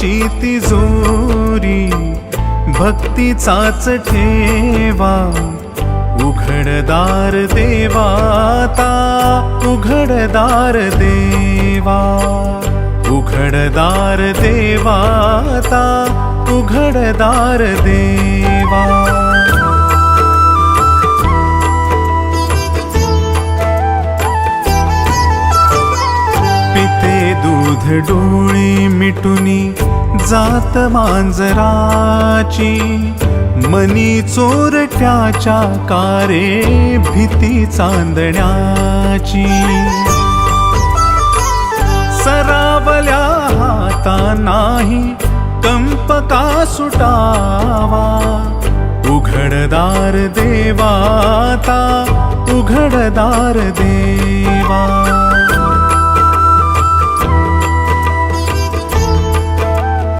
तिजोरी भक्तीचाच ठेवा, उघडदार देवाता, उघडदार देवा, उघडदार देवाता, उघडदार देवा. पिते दूध डोळे मिटुनी जात मांजराची, मनी चोरट्याच्या कारे भीती चांदण्याची. सरावल्या हाता नाही कंप का सुटावा, उघडदार देवाता, उघडदार देवा.